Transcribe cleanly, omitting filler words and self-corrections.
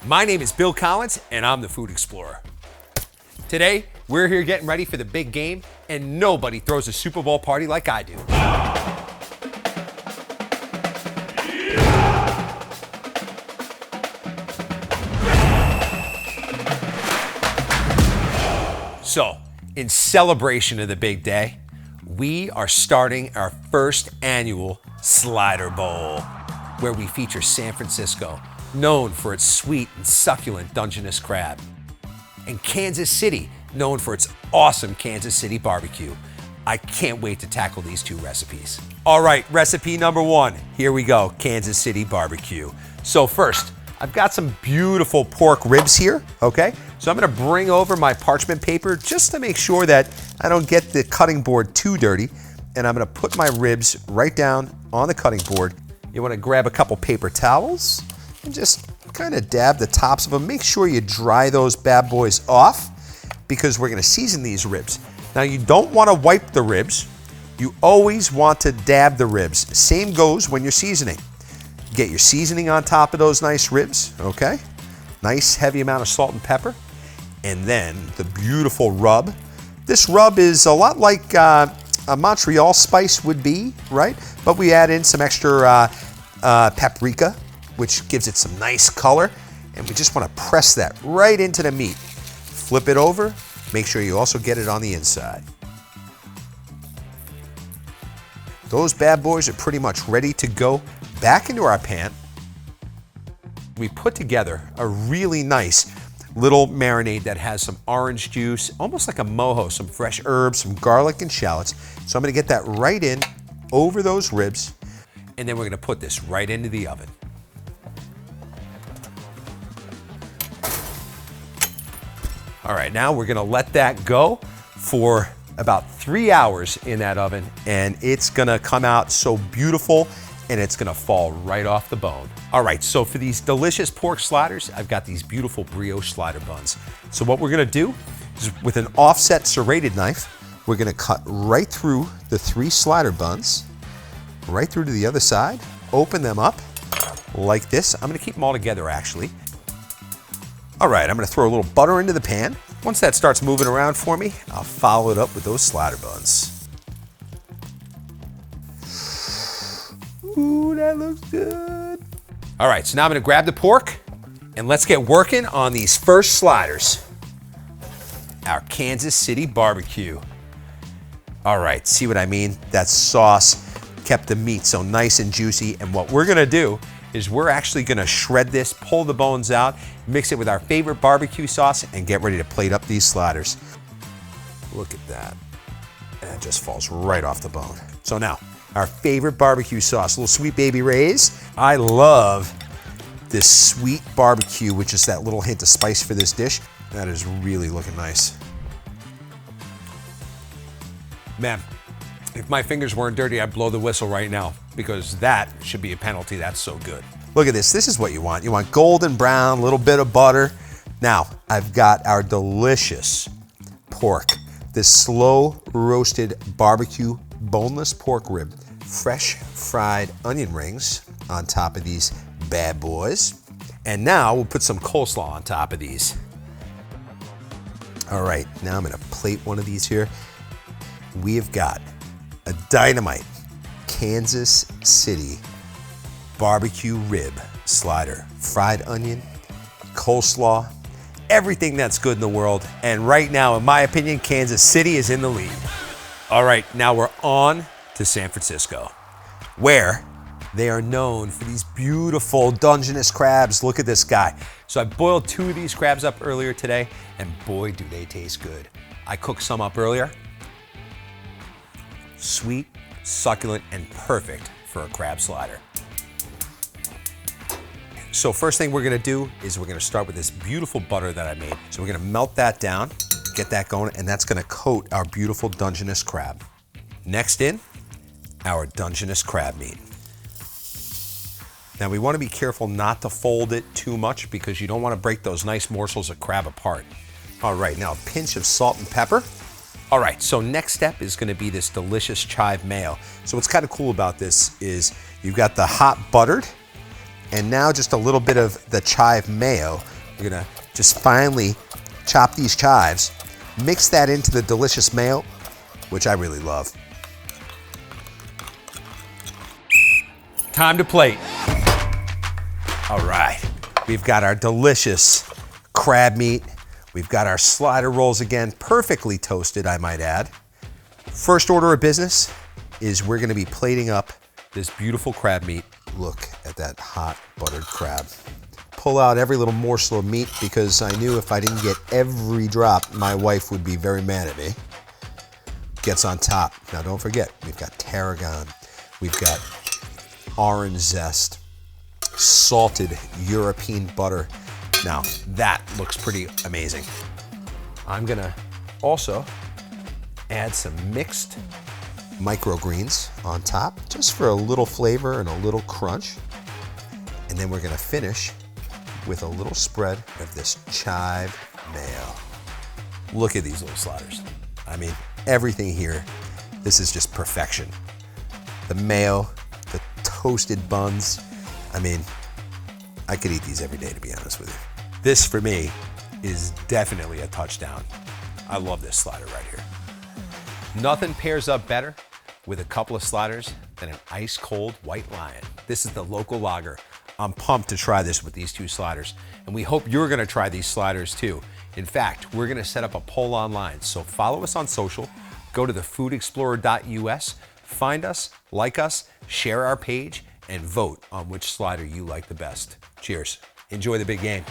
My name is Bill Collins, and I'm the Food Explorer. Today, we're here getting ready for the big game, and nobody throws a Super Bowl party like I do. So, in celebration of the big day, we are starting our first annual Slider Bowl, where we feature San Francisco, known for its sweet and succulent Dungeness crab, and Kansas City, known for its awesome Kansas City barbecue. I can't wait to tackle these two recipes. All right, recipe number one. Here we go, Kansas City barbecue. So first, I've got some beautiful pork ribs here, okay? So I'm gonna bring over my parchment paper just to make sure that I don't get the cutting board too dirty. And I'm gonna put my ribs right down on the cutting board. You wanna grab a couple paper towels and just kind of dab the tops of them. Make sure you dry those bad boys off because we're gonna season these ribs. Now you don't wanna wipe the ribs. You always want to dab the ribs. Same goes when you're seasoning. Get your seasoning on top of those nice ribs, okay? Nice heavy amount of salt and pepper. And then the beautiful rub. This rub is a lot like a Montreal spice would be, right? But we add in some extra paprika, which gives it some nice color. And we just want to press that right into the meat. Flip it over. Make sure you also get it on the inside. Those bad boys are pretty much ready to go back into our pan. We put together a really nice little marinade that has some orange juice, almost like a mojo, some fresh herbs, some garlic and shallots. So I'm gonna get that right in over those ribs, and then we're gonna put this right into the oven. All right, now we're gonna let that go for about 3 hours in that oven, and it's gonna come out so beautiful, and it's gonna fall right off the bone. All right, so for these delicious pork sliders, I've got these beautiful brioche slider buns. So what we're gonna do is with an offset serrated knife, we're gonna cut right through the 3 slider buns, right through to the other side, open them up like this. I'm gonna keep them all together actually. All right, I'm gonna throw a little butter into the pan. Once that starts moving around for me, I'll follow it up with those slider buns. Ooh, that looks good. All right, so now I'm gonna grab the pork and let's get working on these first sliders. Our Kansas City barbecue. All right, see what I mean? That sauce kept the meat so nice and juicy. And what we're gonna do is we're actually gonna shred this, pull the bones out, mix it with our favorite barbecue sauce, and get ready to plate up these sliders. Look at that. And it just falls right off the bone. So now, our favorite barbecue sauce, little Sweet Baby Ray's. I love this sweet barbecue with just that little hint of spice for this dish. That is really looking nice. Man, if my fingers weren't dirty, I'd blow the whistle right now because that should be a penalty. That's so good. Look at this. This is what you want. You want golden brown, a little bit of butter. Now, I've got our delicious pork, this slow roasted barbecue boneless pork rib, fresh fried onion rings on top of these bad boys. And now we'll put some coleslaw on top of these. All right, now I'm gonna plate one of these here. We have got a dynamite Kansas City barbecue rib slider, fried onion, coleslaw, everything that's good in the world. And right now, in my opinion, Kansas City is in the lead. All right, now we're on to San Francisco, where they are known for these beautiful Dungeness crabs. Look at this guy. So I boiled 2 of these crabs up earlier today, and boy, do they taste good. I cooked some up earlier. Sweet, succulent, and perfect for a crab slider. So first thing we're gonna do is we're gonna start with this beautiful butter that I made. So we're gonna melt that down, get that going, and that's gonna coat our beautiful Dungeness crab. Next in, our Dungeness crab meat. Now we wanna be careful not to fold it too much because you don't wanna break those nice morsels of crab apart. All right, now a pinch of salt and pepper. All right, so next step is gonna be this delicious chive mayo. So what's kind of cool about this is you've got the hot buttered, and now just a little bit of the chive mayo We're gonna just finely chop these chives, mix that into the delicious mayo, which I really love. Time to plate. All right, we've got our delicious crab meat. We've got our slider rolls again, perfectly toasted, I might add. First order of business is we're gonna be plating up this beautiful crab meat. Look at that hot buttered crab. Pull out every little morsel of meat because I knew if I didn't get every drop, my wife would be very mad at me. Gets on top. Now don't forget, we've got tarragon, we've got orange zest, salted European butter. Now that looks pretty amazing. I'm gonna also add some mixed microgreens on top, just for a little flavor and a little crunch. And then we're gonna finish with a little spread of this chive mayo. Look at these little sliders. I mean, everything here, this is just perfection. The mayo, the toasted buns. I mean, I could eat these every day, to be honest with you. This, for me, is definitely a touchdown. I love this slider right here. Nothing pairs up better with a couple of sliders than an ice cold White Lion. This is the local lager. I'm pumped to try this with these two sliders, and we hope you're gonna try these sliders too. In fact, we're gonna set up a poll online, so follow us on social, go to thefoodexplorer.us, find us, like us, share our page, and vote on which slider you like the best. Cheers. Enjoy the big game.